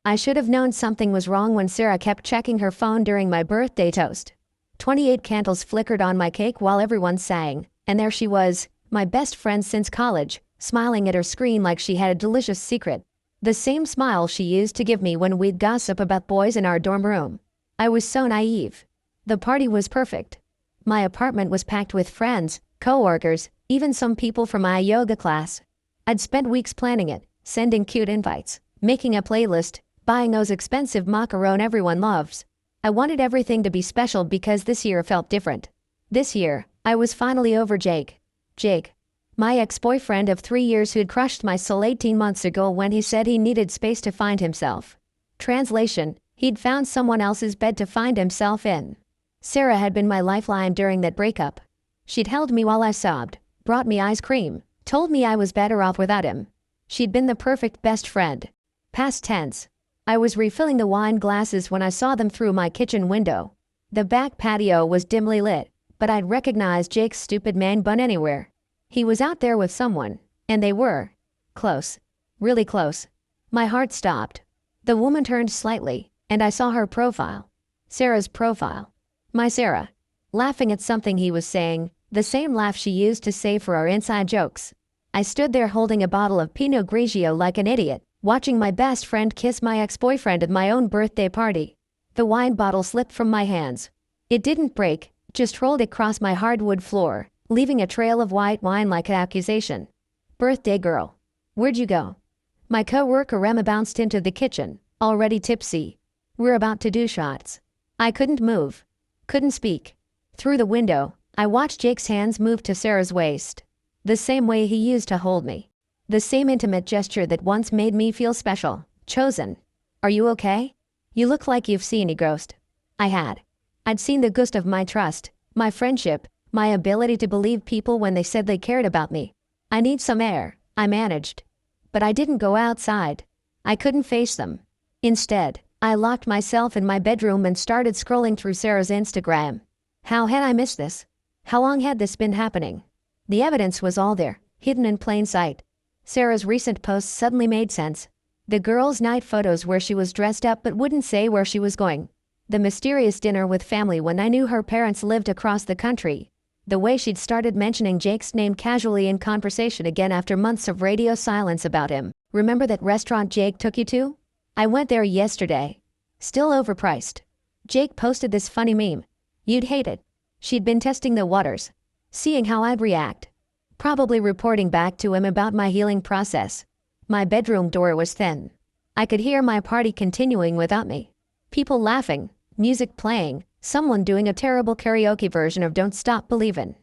I should have known something was wrong when Sarah kept checking her phone during my birthday toast. 28 candles flickered on my cake while everyone sang, and there she was, my best friend since college, smiling at her screen like she had a delicious secret. The same smile she used to give me when we'd gossip about boys in our dorm room. I was so naive. The party was perfect. My apartment was packed with friends, co-workers, even some people from my yoga class. I'd spent weeks planning it, sending cute invites, making a playlist, buying those expensive macaron everyone loves. I wanted everything to be special because this year felt different. This year, I was finally over Jake. Jake, my ex-boyfriend of 3 years who'd crushed my soul 18 months ago when he said he needed space to find himself. Translation, he'd found someone else's bed to find himself in. Sarah had been my lifeline during that breakup. She'd held me while I sobbed, brought me ice cream, told me I was better off without him. She'd been the perfect best friend. Past tense. I was refilling the wine glasses when I saw them through my kitchen window. The back patio was dimly lit, but I'd recognize Jake's stupid man bun anywhere. He was out there with someone, and they were close. Really close. My heart stopped. The woman turned slightly, and I saw her profile. Sarah's profile. My Sarah. Laughing at something he was saying, the same laugh she used to say for our inside jokes. I stood there holding a bottle of Pinot Grigio like an idiot, watching my best friend kiss my ex-boyfriend at my own birthday party. The wine bottle slipped from my hands. It didn't break, just rolled across my hardwood floor, leaving a trail of white wine like an accusation. Birthday girl. Where'd you go? My co-worker Emma bounced into the kitchen, already tipsy. We're about to do shots. I couldn't move. Couldn't speak. Through the window, I watched Jake's hands move to Sarah's waist. The same way he used to hold me. The same intimate gesture that once made me feel special, chosen. Are you okay? You look like you've seen a ghost. I had. I'd seen the ghost of my trust, my friendship, my ability to believe people when they said they cared about me. I need some air, I managed. But I didn't go outside. I couldn't face them. Instead, I locked myself in my bedroom and started scrolling through Sarah's Instagram. How had I missed this? How long had this been happening? The evidence was all there, hidden in plain sight. Sarah's recent posts suddenly made sense. The girls' night photos where she was dressed up but wouldn't say where she was going. The mysterious dinner with family when I knew her parents lived across the country. The way she'd started mentioning Jake's name casually in conversation again after months of radio silence about him. Remember that restaurant Jake took you to? I went there yesterday. Still overpriced. Jake posted this funny meme. You'd hate it. She'd been testing the waters. Seeing how I'd react. Probably reporting back to him about my healing process. My bedroom door was thin. I could hear my party continuing without me. People laughing, music playing, someone doing a terrible karaoke version of Don't Stop Believin'.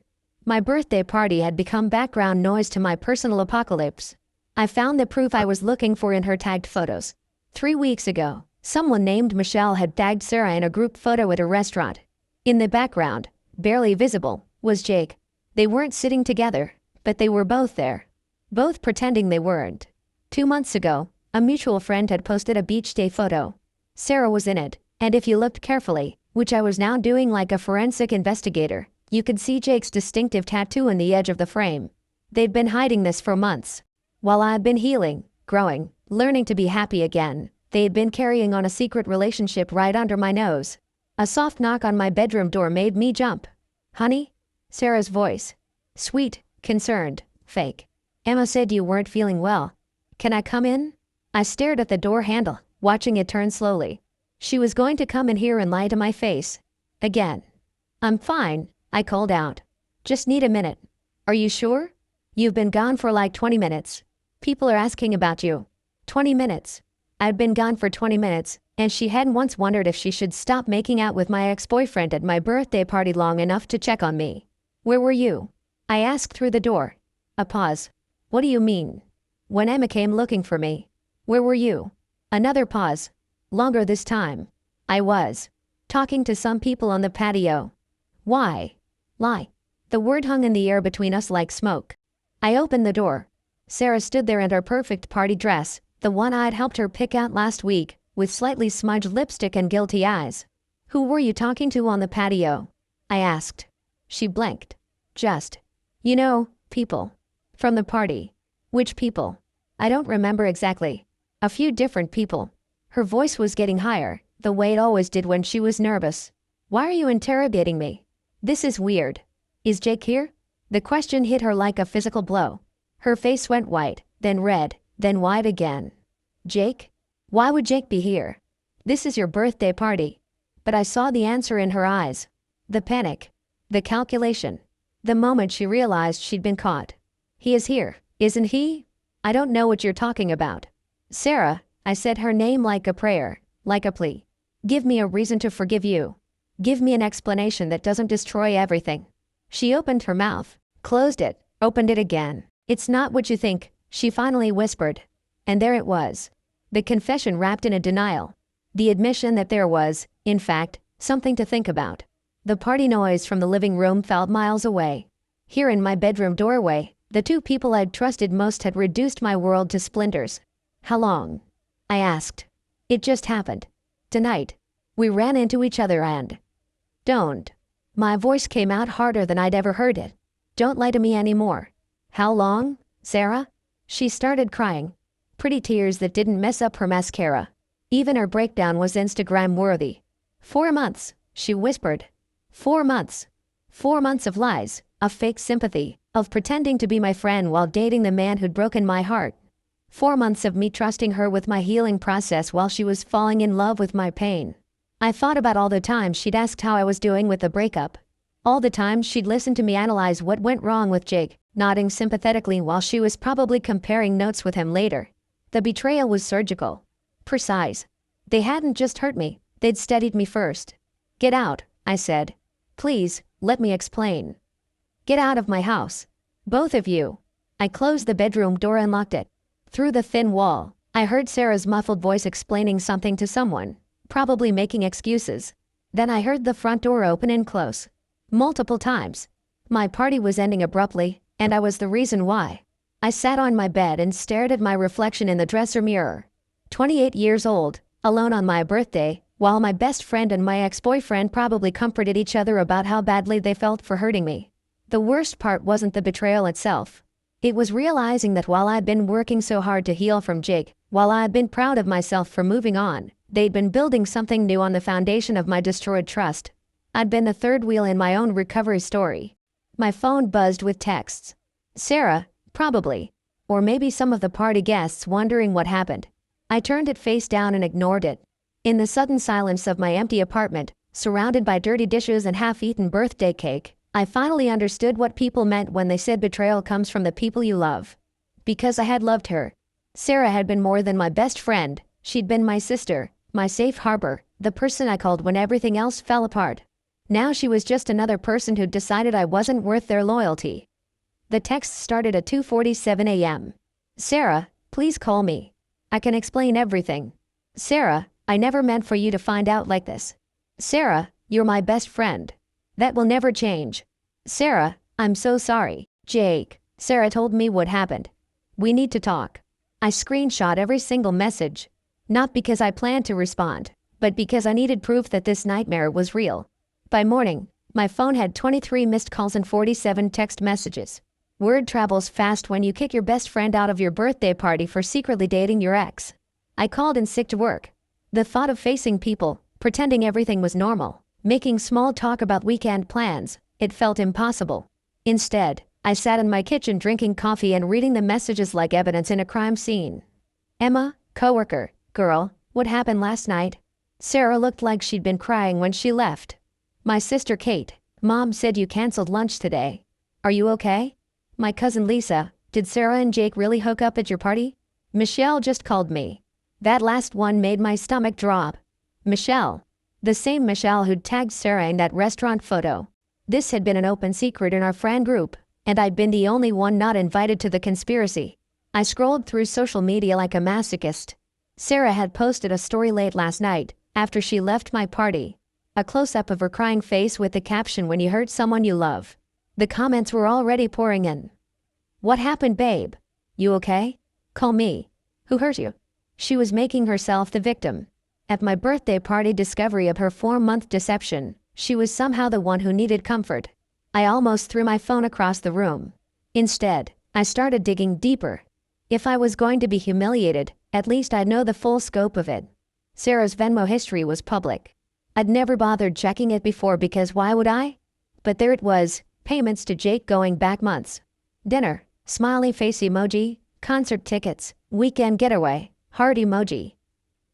My birthday party had become background noise to my personal apocalypse. I found the proof I was looking for in her tagged photos. 3 weeks ago, someone named Michelle had tagged Sarah in a group photo at a restaurant. In the background, barely visible, was Jake. They weren't sitting together, but they were both there. Both pretending they weren't. 2 months ago, a mutual friend had posted a beach day photo. Sarah was in it, and if you looked carefully, which I was now doing like a forensic investigator, you could see Jake's distinctive tattoo in the edge of the frame. They'd been hiding this for months. While I'd been healing, growing, learning to be happy again, they'd been carrying on a secret relationship right under my nose. A soft knock on my bedroom door made me jump. Honey? Sarah's voice. Sweet, concerned, fake. Emma said you weren't feeling well. Can I come in? I stared at the door handle, watching it turn slowly. She was going to come in here and lie to my face. Again. I'm fine, I called out. Just need a minute. Are you sure? You've been gone for like 20 minutes. People are asking about you. 20 minutes. I'd been gone for 20 minutes, and she hadn't once wondered if she should stop making out with my ex-boyfriend at my birthday party long enough to check on me. Where were you? I asked through the door. A pause. What do you mean? When Emma came looking for me. Where were you? Another pause. Longer this time. I was talking to some people on the patio. Why? Lie. The word hung in the air between us like smoke. I opened the door. Sarah stood there in her perfect party dress, the one I'd helped her pick out last week, with slightly smudged lipstick and guilty eyes. Who were you talking to on the patio? I asked. She blinked. Just. You know, people. From the party. Which people? I don't remember exactly. A few different people. Her voice was getting higher, the way it always did when she was nervous. Why are you interrogating me? This is weird. Is Jake here? The question hit her like a physical blow. Her face went white, then red, then white again. Jake? Why would Jake be here? This is your birthday party. But I saw the answer in her eyes. The panic. The calculation. The moment she realized she'd been caught. He is here, isn't he? I don't know what you're talking about. Sarah, I said her name like a prayer, like a plea. Give me a reason to forgive you. Give me an explanation that doesn't destroy everything. She opened her mouth, closed it, opened it again. It's not what you think, she finally whispered. And there it was. The confession wrapped in a denial. The admission that there was, in fact, something to think about. The party noise from the living room felt miles away. Here in my bedroom doorway, the two people I'd trusted most had reduced my world to splinters. How long? I asked. It just happened. Tonight. We ran into each other and... Don't. My voice came out harder than I'd ever heard it. Don't lie to me anymore. How long, Sarah? She started crying. Pretty tears that didn't mess up her mascara. Even her breakdown was Instagram-worthy. 4 months, she whispered. 4 months. 4 months of lies, of fake sympathy, of pretending to be my friend while dating the man who'd broken my heart. 4 months of me trusting her with my healing process while she was falling in love with my pain. I thought about all the times she'd asked how I was doing with the breakup. All the times she'd listened to me analyze what went wrong with Jake, nodding sympathetically while she was probably comparing notes with him later. The betrayal was surgical. Precise. They hadn't just hurt me, they'd steadied me first. Get out, I said. Please, let me explain. Get out of my house. Both of you. I closed the bedroom door and locked it. Through the thin wall, I heard Sarah's muffled voice explaining something to someone, probably making excuses. Then I heard the front door open and close. Multiple times. My party was ending abruptly, and I was the reason why. I sat on my bed and stared at my reflection in the dresser mirror. 28 years old, alone on my birthday, while my best friend and my ex-boyfriend probably comforted each other about how badly they felt for hurting me. The worst part wasn't the betrayal itself. It was realizing that while I'd been working so hard to heal from Jake, while I'd been proud of myself for moving on, they'd been building something new on the foundation of my destroyed trust. I'd been the third wheel in my own recovery story. My phone buzzed with texts. Sarah, probably. Or maybe some of the party guests wondering what happened. I turned it face down and ignored it. In the sudden silence of my empty apartment, surrounded by dirty dishes and half-eaten birthday cake, I finally understood what people meant when they said betrayal comes from the people you love. Because I had loved her. Sarah had been more than my best friend, she'd been my sister, my safe harbor, the person I called when everything else fell apart. Now she was just another person who'd decided I wasn't worth their loyalty. The text started at 2:47 a.m. Sarah, please call me. I can explain everything. Sarah, I never meant for you to find out like this. Sarah, you're my best friend. That will never change. Sarah, I'm so sorry. Jake, Sarah told me what happened. We need to talk. I screenshot every single message. Not because I planned to respond, but because I needed proof that this nightmare was real. By morning, my phone had 23 missed calls and 47 text messages. Word travels fast when you kick your best friend out of your birthday party for secretly dating your ex. I called in sick to work. The thought of facing people, pretending everything was normal, making small talk about weekend plans, it felt impossible. Instead, I sat in my kitchen drinking coffee and reading the messages like evidence in a crime scene. Emma, coworker, girl, what happened last night? Sarah looked like she'd been crying when she left. My sister Kate, Mom said you canceled lunch today. Are you okay? My cousin Lisa, did Sarah and Jake really hook up at your party? Michelle just called me. That last one made my stomach drop. Michelle. The same Michelle who'd tagged Sarah in that restaurant photo. This had been an open secret in our friend group, and I'd been the only one not invited to the conspiracy. I scrolled through social media like a masochist. Sarah had posted a story late last night, after she left my party. A close-up of her crying face with the caption, "When you hurt someone you love." The comments were already pouring in. What happened, babe? You okay? Call me. Who hurt you? She was making herself the victim. At my birthday party discovery of her 4-month deception, she was somehow the one who needed comfort. I almost threw my phone across the room. Instead, I started digging deeper. If I was going to be humiliated, at least I'd know the full scope of it. Sarah's Venmo history was public. I'd never bothered checking it before because why would I? But there it was, payments to Jake going back months. Dinner, smiley face emoji, concert tickets, weekend getaway, heart emoji.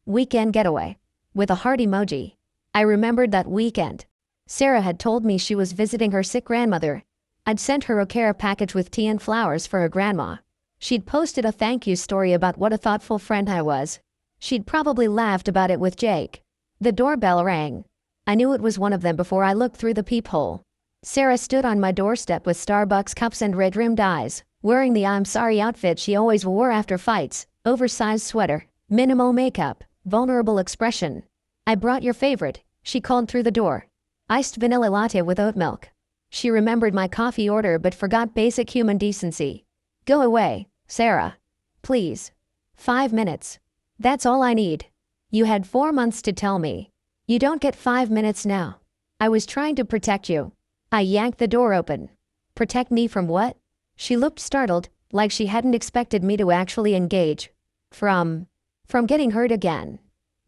Weekend getaway. With a heart emoji. I remembered that weekend. Sarah had told me she was visiting her sick grandmother. I'd sent her a care package with tea and flowers for her grandma. She'd posted a thank you story about what a thoughtful friend I was. She'd probably laughed about it with Jake. The doorbell rang. I knew it was one of them before I looked through the peephole. Sarah stood on my doorstep with Starbucks cups and red-rimmed eyes, wearing the I'm sorry outfit she always wore after fights, oversized sweater, minimal makeup, vulnerable expression. I brought your favorite, she called through the door. Iced vanilla latte with oat milk. She remembered my coffee order but forgot basic human decency. Go away, Sarah. Please. 5 minutes. That's all I need. You had 4 months to tell me. You don't get 5 minutes now. I was trying to protect you. I yanked the door open. Protect me from what? She looked startled, like she hadn't expected me to actually engage. From getting hurt again.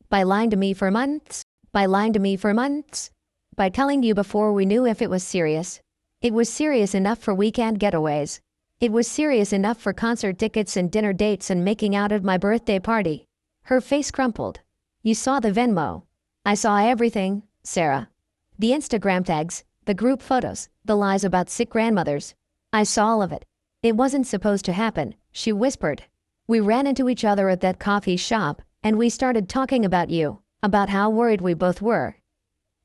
By lying to me for months? By lying to me for months? By telling you before we knew if it was serious. It was serious enough for weekend getaways. It was serious enough for concert tickets and dinner dates and making out at my birthday party. Her face crumpled. You saw the Venmo. I saw everything, Sarah. The Instagram tags, the group photos, the lies about sick grandmothers. I saw all of it. It wasn't supposed to happen, she whispered. We ran into each other at that coffee shop, and we started talking about you, about how worried we both were.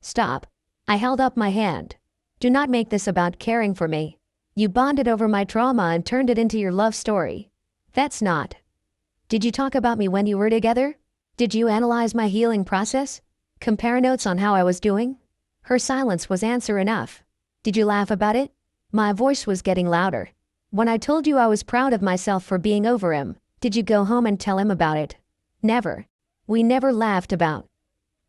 Stop. I held up my hand. Do not make this about caring for me. You bonded over my trauma and turned it into your love story. That's not. Did you talk about me when you were together? Did you analyze my healing process? Compare notes on how I was doing? Her silence was answer enough. Did you laugh about it? My voice was getting louder. When I told you I was proud of myself for being over him, did you go home and tell him about it? Never. We never laughed about.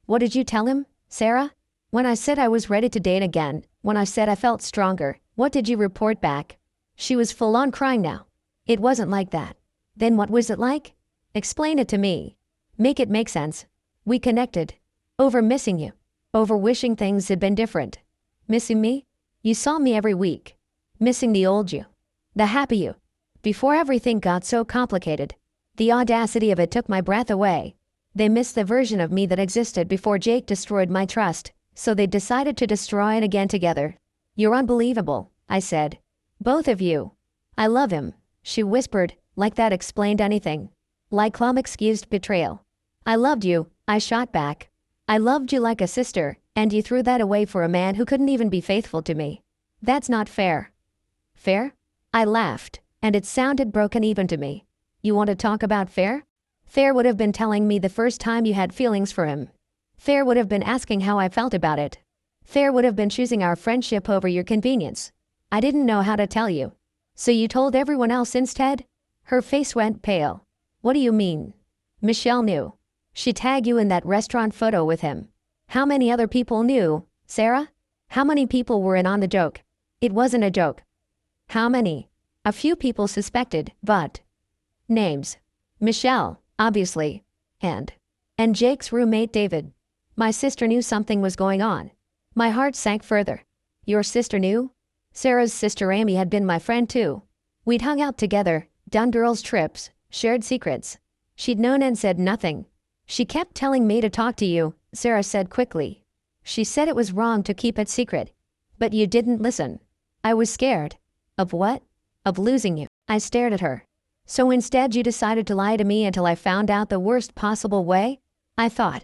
What did you tell him, Sarah? When I said I was ready to date again, when I said I felt stronger, what did you report back? She was full on crying now. It wasn't like that. Then what was it like? Explain it to me. Make it make sense. We connected. Over missing you. Over wishing things had been different. Missing me? You saw me every week. Missing the old you. The happy you. Before everything got so complicated. The audacity of it took my breath away. They missed the version of me that existed before Jake destroyed my trust, so they decided to destroy it again together. You're unbelievable, I said. Both of you. I love him, she whispered, like that explained anything. Like Clum excused betrayal. I loved you, I shot back. I loved you like a sister, and you threw that away for a man who couldn't even be faithful to me. That's not fair. Fair? I laughed, and it sounded broken even to me. You want to talk about fair? Fair would have been telling me the first time you had feelings for him. Fair would have been asking how I felt about it. Fair would have been choosing our friendship over your convenience. I didn't know how to tell you. So you told everyone else instead? Her face went pale. What do you mean? Michelle knew. She tagged you in that restaurant photo with him. How many other people knew, Sarah? How many people were in on the joke? It wasn't a joke. How many? A few people suspected, but... Names. Michelle, obviously. And Jake's roommate David. My sister knew something was going on. My heart sank further. Your sister knew? Sarah's sister Amy had been my friend too. We'd hung out together, done girls' trips, shared secrets. She'd known and said nothing. She kept telling me to talk to you, Sarah said quickly. She said it was wrong to keep it secret. But you didn't listen. I was scared. Of what? Of losing you. I stared at her. So instead you decided to lie to me until I found out the worst possible way? I thought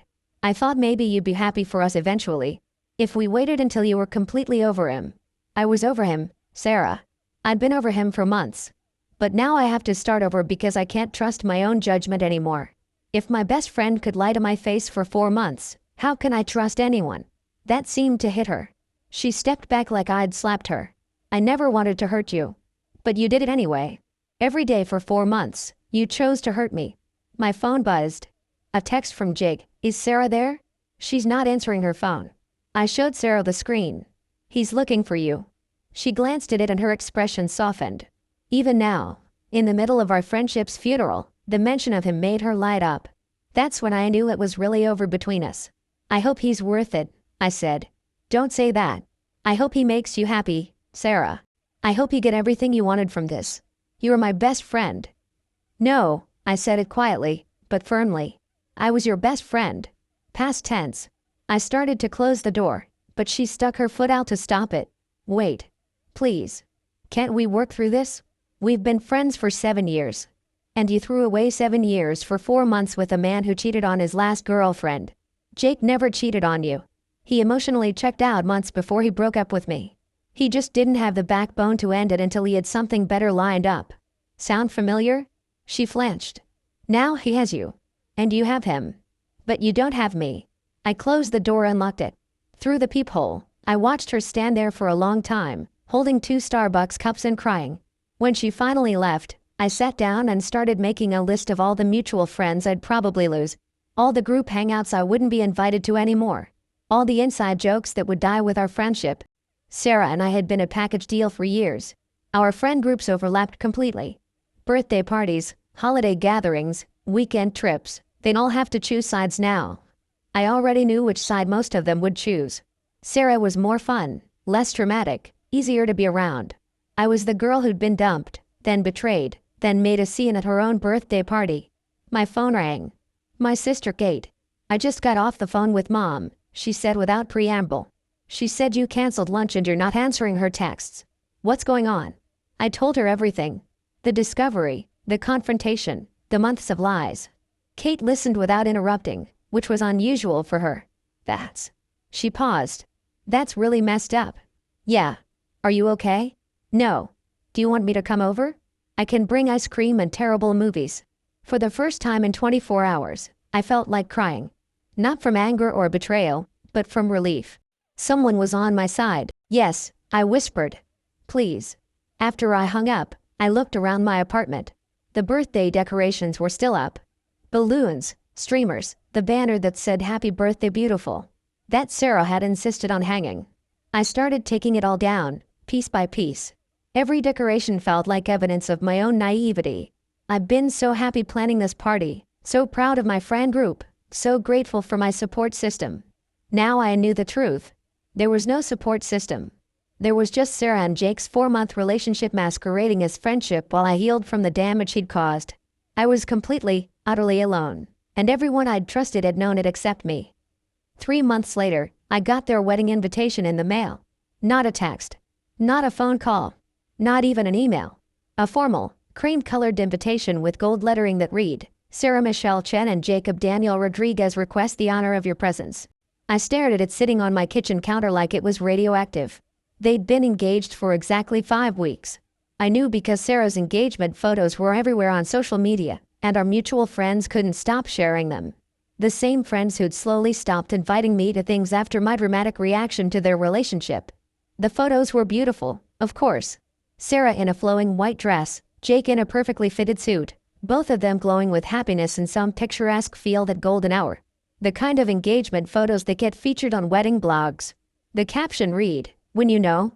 maybe you'd be happy for us eventually. If we waited until you were completely over him. I was over him, Sarah. I'd been over him for months. But now I have to start over because I can't trust my own judgment anymore. If my best friend could lie to my face for 4 months, how can I trust anyone? That seemed to hit her. She stepped back like I'd slapped her. I never wanted to hurt you. But you did it anyway. Every day for 4 months, you chose to hurt me. My phone buzzed. A text from Jake. Is Sarah there? She's not answering her phone. I showed Sarah the screen. He's looking for you. She glanced at it and her expression softened. Even now, in the middle of our friendship's funeral, the mention of him made her light up. That's when I knew it was really over between us. I hope he's worth it, I said. Don't say that. I hope he makes you happy, Sarah. I hope you get everything you wanted from this. You are my best friend. No, I said it quietly, but firmly. I was your best friend. Past tense. I started to close the door, but she stuck her foot out to stop it. Wait. Please. Can't we work through this? We've been friends for 7 years. And you threw away 7 years for 4 months with a man who cheated on his last girlfriend. Jake never cheated on you. He emotionally checked out months before he broke up with me. He just didn't have the backbone to end it until he had something better lined up. Sound familiar? She flinched. Now he has you. And you have him. But you don't have me. I closed the door and locked it. Through the peephole, I watched her stand there for a long time, holding 2 Starbucks cups and crying. When she finally left, I sat down and started making a list of all the mutual friends I'd probably lose, all the group hangouts I wouldn't be invited to anymore, all the inside jokes that would die with our friendship. Sarah and I had been a package deal for years. Our friend groups overlapped completely. Birthday parties, holiday gatherings, weekend trips, they'd all have to choose sides now. I already knew which side most of them would choose. Sarah was more fun, less dramatic, easier to be around. I was the girl who'd been dumped, then betrayed, then made a scene at her own birthday party. My phone rang. My sister Kate. I just got off the phone with Mom, she said without preamble. She said you canceled lunch and you're not answering her texts. What's going on? I told her everything. The discovery, the confrontation, the months of lies. Kate listened without interrupting, which was unusual for her. She paused. That's really messed up. Yeah. Are you okay? No. Do you want me to come over? I can bring ice cream and terrible movies. For the first time in 24 hours, I felt like crying. Not from anger or betrayal, but from relief. Someone was on my side. Yes, I whispered. Please. After I hung up, I looked around my apartment. The birthday decorations were still up. Balloons, streamers, the banner that said Happy Birthday Beautiful. That Sarah had insisted on hanging. I started taking it all down, piece by piece. Every decoration felt like evidence of my own naivety. I've been so happy planning this party, so proud of my friend group, so grateful for my support system. Now I knew the truth. There was no support system. There was just Sarah and Jake's 4-month relationship masquerading as friendship while I healed from the damage he'd caused. I was completely, utterly alone, and everyone I'd trusted had known it except me. 3 months later, I got their wedding invitation in the mail. Not a text. Not a phone call. Not even an email. A formal, cream-colored invitation with gold lettering that read, Sarah Michelle Chen and Jacob Daniel Rodriguez request the honor of your presence. I stared at it sitting on my kitchen counter like it was radioactive. They'd been engaged for exactly 5 weeks. I knew because Sarah's engagement photos were everywhere on social media, and our mutual friends couldn't stop sharing them. The same friends who'd slowly stopped inviting me to things after my dramatic reaction to their relationship. The photos were beautiful, of course. Sarah in a flowing white dress, Jake in a perfectly fitted suit, both of them glowing with happiness in some picturesque field at golden hour. The kind of engagement photos that get featured on wedding blogs. The caption read, when you know,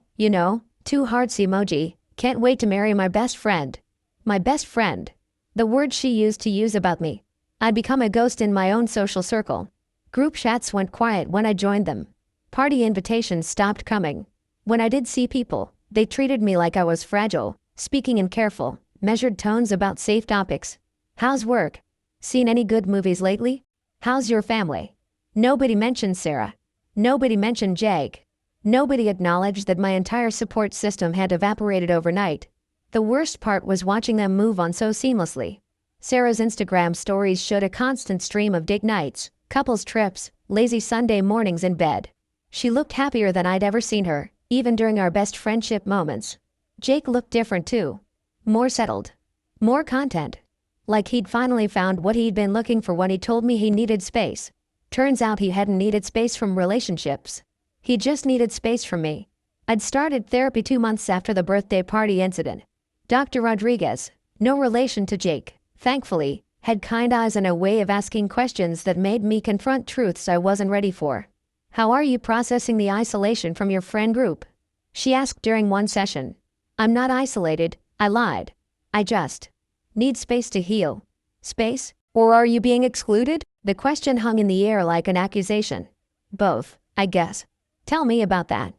2 hearts emoji, can't wait to marry my best friend. My best friend. The word she used to use about me. I'd become a ghost in my own social circle. Group chats went quiet when I joined them. Party invitations stopped coming. When I did see people, they treated me like I was fragile, speaking in careful, measured tones about safe topics. How's work? Seen any good movies lately? How's your family? Nobody mentioned Sarah. Nobody mentioned Jake. Nobody acknowledged that my entire support system had evaporated overnight. The worst part was watching them move on so seamlessly. Sarah's Instagram stories showed a constant stream of date nights, couples trips, lazy Sunday mornings in bed. She looked happier than I'd ever seen her, even during our best friendship moments. Jake looked different too. More settled. More content. Like he'd finally found what he'd been looking for when he told me he needed space. Turns out he hadn't needed space from relationships. He just needed space from me. I'd started therapy 2 months after the birthday party incident. Dr. Rodriguez, no relation to Jake, thankfully, had kind eyes and a way of asking questions that made me confront truths I wasn't ready for. How are you processing the isolation from your friend group? She asked during one session. I'm not isolated, I lied. I just need space to heal. Space? Or are you being excluded? The question hung in the air like an accusation. Both, I guess. Tell me about that.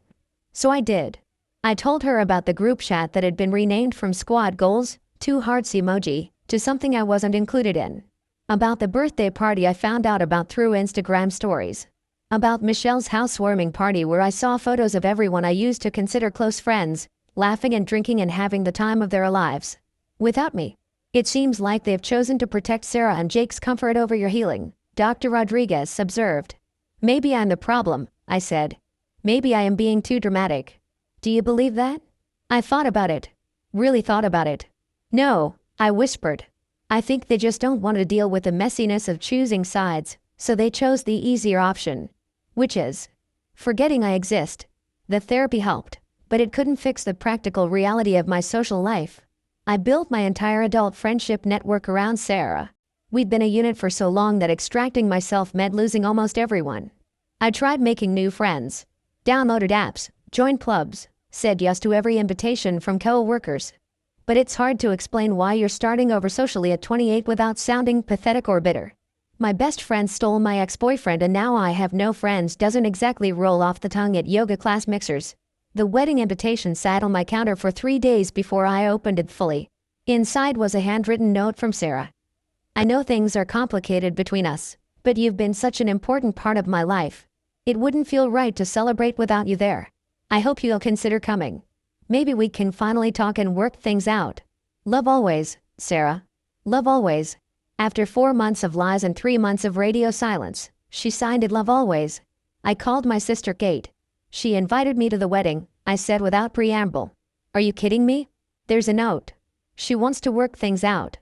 So I did. I told her about the group chat that had been renamed from squad goals, 2 hearts emoji, to something I wasn't included in. About the birthday party I found out about through Instagram stories. About Michelle's housewarming party where I saw photos of everyone I used to consider close friends, laughing and drinking and having the time of their lives. Without me. It seems like they've chosen to protect Sarah and Jake's comfort over your healing, Dr. Rodriguez observed. Maybe I'm the problem, I said. Maybe I am being too dramatic. Do you believe that? I thought about it. Really thought about it. No, I whispered. I think they just don't want to deal with the messiness of choosing sides, so they chose the easier option. Which is forgetting I exist. The therapy helped, but it couldn't fix the practical reality of my social life. I built my entire adult friendship network around Sarah. We'd been a unit for so long that extracting myself meant losing almost everyone. I tried making new friends. Downloaded apps, joined clubs, said yes to every invitation from co-workers. But it's hard to explain why you're starting over socially at 28 without sounding pathetic or bitter. My best friend stole my ex-boyfriend and now I have no friends doesn't exactly roll off the tongue at yoga class mixers. The wedding invitation sat on my counter for 3 days before I opened it fully. Inside was a handwritten note from Sarah. I know things are complicated between us, but you've been such an important part of my life. It wouldn't feel right to celebrate without you there. I hope you'll consider coming. Maybe we can finally talk and work things out. Love always, Sarah. Love always. After 4 months of lies and 3 months of radio silence, she signed it love always. I called my sister Kate. She invited me to the wedding, I said without preamble. Are you kidding me? There's a note. She wants to work things out.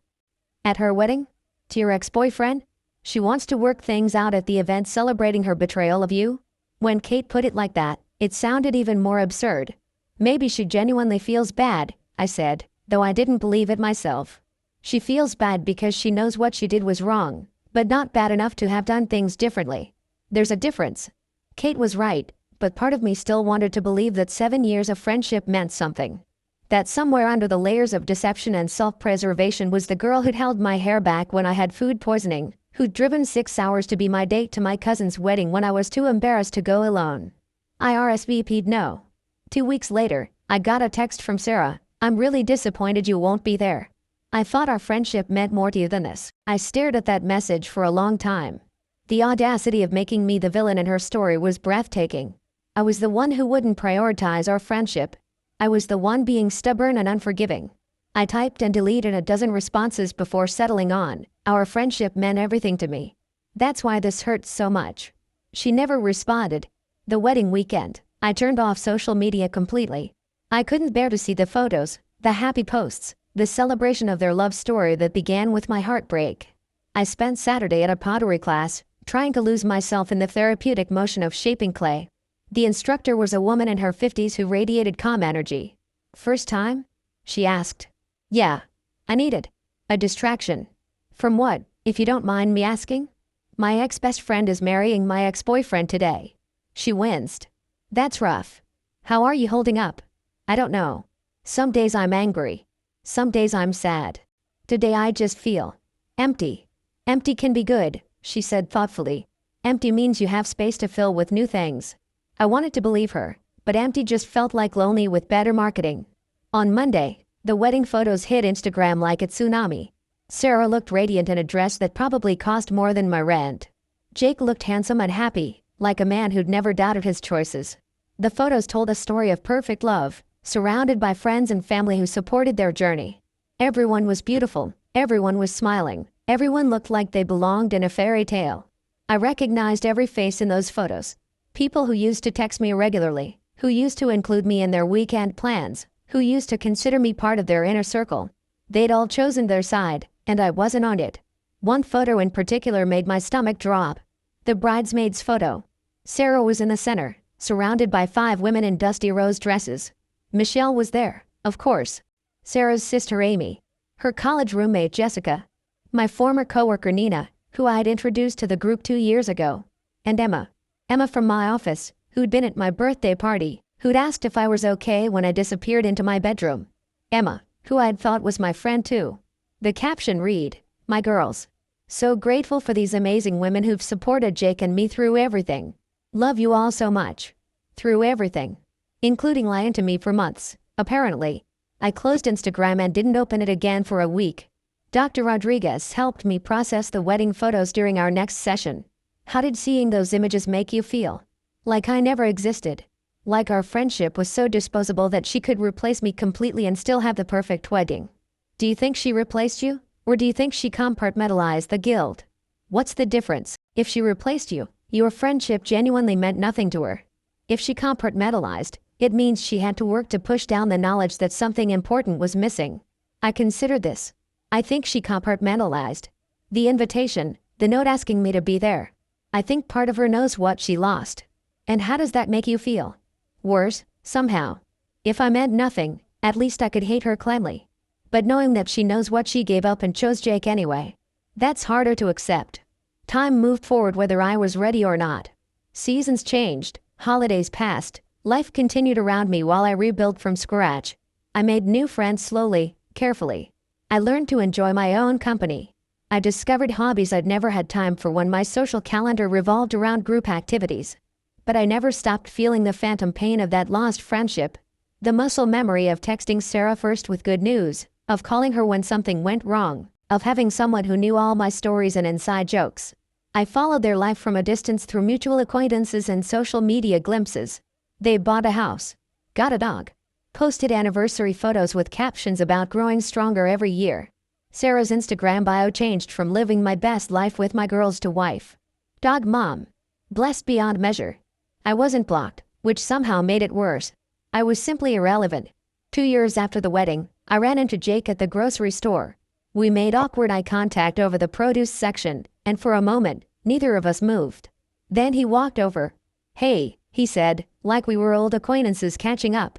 At her wedding? To your ex-boyfriend? She wants to work things out at the event celebrating her betrayal of you? When Kate put it like that, it sounded even more absurd. Maybe she genuinely feels bad, I said, though I didn't believe it myself. She feels bad because she knows what she did was wrong, but not bad enough to have done things differently. There's a difference. Kate was right, but part of me still wanted to believe that 7 years of friendship meant something. That somewhere under the layers of deception and self-preservation was the girl who'd held my hair back when I had food poisoning, who'd driven 6 hours to be my date to my cousin's wedding when I was too embarrassed to go alone. I RSVP'd no. 2 weeks later, I got a text from Sarah. I'm really disappointed you won't be there. I thought our friendship meant more to you than this. I stared at that message for a long time. The audacity of making me the villain in her story was breathtaking. I was the one who wouldn't prioritize our friendship. I was the one being stubborn and unforgiving. I typed and deleted a dozen responses before settling on, our friendship meant everything to me. That's why this hurts so much. She never responded. The wedding weekend, I turned off social media completely. I couldn't bear to see the photos, the happy posts, the celebration of their love story that began with my heartbreak. I spent Saturday at a pottery class, trying to lose myself in the therapeutic motion of shaping clay. The instructor was a woman in her 50s who radiated calm energy. First time? She asked. Yeah. I needed a distraction. From what, if you don't mind me asking? My ex-best friend is marrying my ex-boyfriend today. She winced. That's rough. How are you holding up? I don't know. Some days I'm angry. Some days I'm sad. Today I just feel empty. Empty can be good, she said thoughtfully. Empty means you have space to fill with new things. I wanted to believe her, but empty just felt like lonely with better marketing. On Monday, the wedding photos hit Instagram like a tsunami. Sarah looked radiant in a dress that probably cost more than my rent. Jake looked handsome and happy, like a man who'd never doubted his choices. The photos told a story of perfect love, surrounded by friends and family who supported their journey. Everyone was beautiful, everyone was smiling, everyone looked like they belonged in a fairy tale. I recognized every face in those photos. People who used to text me regularly, who used to include me in their weekend plans, who used to consider me part of their inner circle. They'd all chosen their side, and I wasn't on it. One photo in particular made my stomach drop. The bridesmaid's photo. Sarah was in the center, surrounded by 5 women in dusty rose dresses. Michelle was there, of course. Sarah's sister Amy. Her college roommate Jessica. My former coworker Nina, who I had introduced to the group 2 years ago. And Emma. Emma from my office, who'd been at my birthday party, who'd asked if I was okay when I disappeared into my bedroom. Emma, who I'd thought was my friend too. The caption read, "My girls." So grateful for these amazing women who've supported Jake and me through everything. Love you all so much. Through everything. Including lying to me for months, apparently. I closed Instagram and didn't open it again for a week. Dr. Rodriguez helped me process the wedding photos during our next session. How did seeing those images make you feel? Like I never existed. Like our friendship was so disposable that she could replace me completely and still have the perfect wedding. Do you think she replaced you? Or do you think she compartmentalized the guilt? What's the difference? If she replaced you, your friendship genuinely meant nothing to her. If she compartmentalized, it means she had to work to push down the knowledge that something important was missing. I considered this. I think she compartmentalized. The invitation, the note asking me to be there. I think part of her knows what she lost. And how does that make you feel? Worse, somehow. If I meant nothing, at least I could hate her cleanly. But knowing that she knows what she gave up and chose Jake anyway, that's harder to accept. Time moved forward whether I was ready or not. Seasons changed, holidays passed, life continued around me while I rebuilt from scratch. I made new friends slowly, carefully. I learned to enjoy my own company. I discovered hobbies I'd never had time for when my social calendar revolved around group activities. But I never stopped feeling the phantom pain of that lost friendship. The muscle memory of texting Sarah first with good news, of calling her when something went wrong, of having someone who knew all my stories and inside jokes. I followed their life from a distance through mutual acquaintances and social media glimpses. They bought a house, got a dog, posted anniversary photos with captions about growing stronger every year. Sarah's Instagram bio changed from living my best life with my girls to wife, dog mom. Blessed beyond measure. I wasn't blocked, which somehow made it worse. I was simply irrelevant. 2 years after the wedding, I ran into Jake at the grocery store. We made awkward eye contact over the produce section, and for a moment, neither of us moved. Then he walked over. "Hey," he said, like we were old acquaintances catching up.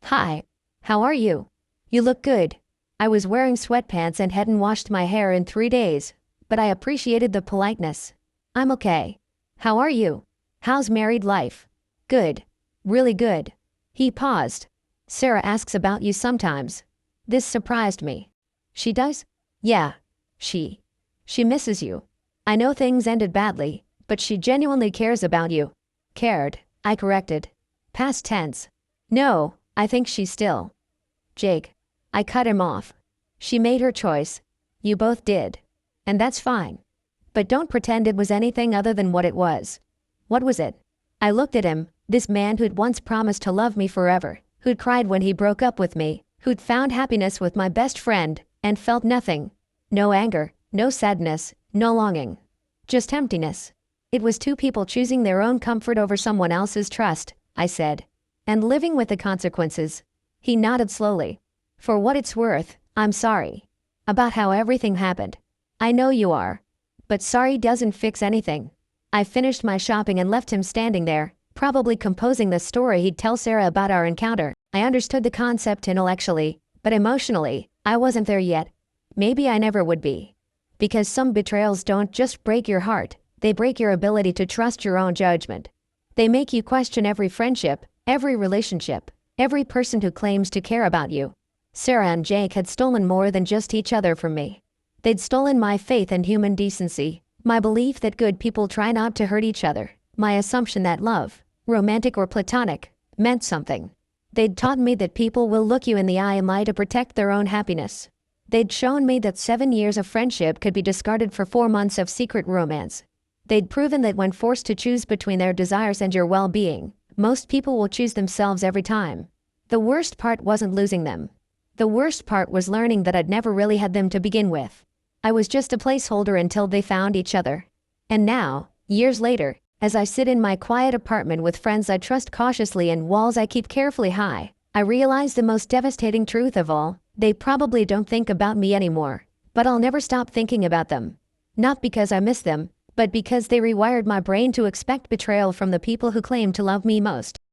"Hi. How are you? You look good." I was wearing sweatpants and hadn't washed my hair in 3 days, but I appreciated the politeness. "I'm okay. How are you? How's married life?" "Good. Really good." He paused. "Sarah asks about you sometimes." This surprised me. "She does?" "Yeah. She misses you. I know things ended badly, but she genuinely cares about you." "Cared," I corrected. Past tense. "No, I think she still." "Jake." I cut him off. "She made her choice. You both did. And that's fine. But don't pretend it was anything other than what it was." "What was it?" I looked at him, this man who'd once promised to love me forever, who'd cried when he broke up with me, who'd found happiness with my best friend, and felt nothing. No anger, no sadness, no longing. Just emptiness. It was two people choosing their own comfort over someone else's trust, I said. And living with the consequences. He nodded slowly. "For what it's worth, I'm sorry. About how everything happened. I know you are. But sorry doesn't fix anything." I finished my shopping and left him standing there, probably composing the story he'd tell Sarah about our encounter. I understood the concept intellectually, but emotionally, I wasn't there yet. Maybe I never would be. Because some betrayals don't just break your heart, they break your ability to trust your own judgment. They make you question every friendship, every relationship, every person who claims to care about you. Sarah and Jake had stolen more than just each other from me. They'd stolen my faith and human decency, my belief that good people try not to hurt each other, my assumption that love, romantic or platonic, meant something. They'd taught me that people will look you in the eye and lie to protect their own happiness. They'd shown me that 7 years of friendship could be discarded for 4 months of secret romance. They'd proven that when forced to choose between their desires and your well-being, most people will choose themselves every time. The worst part wasn't losing them. The worst part was learning that I'd never really had them to begin with. I was just a placeholder until they found each other. And now, years later, as I sit in my quiet apartment with friends I trust cautiously and walls I keep carefully high, I realize the most devastating truth of all: they probably don't think about me anymore. But I'll never stop thinking about them. Not because I miss them, but because they rewired my brain to expect betrayal from the people who claim to love me most.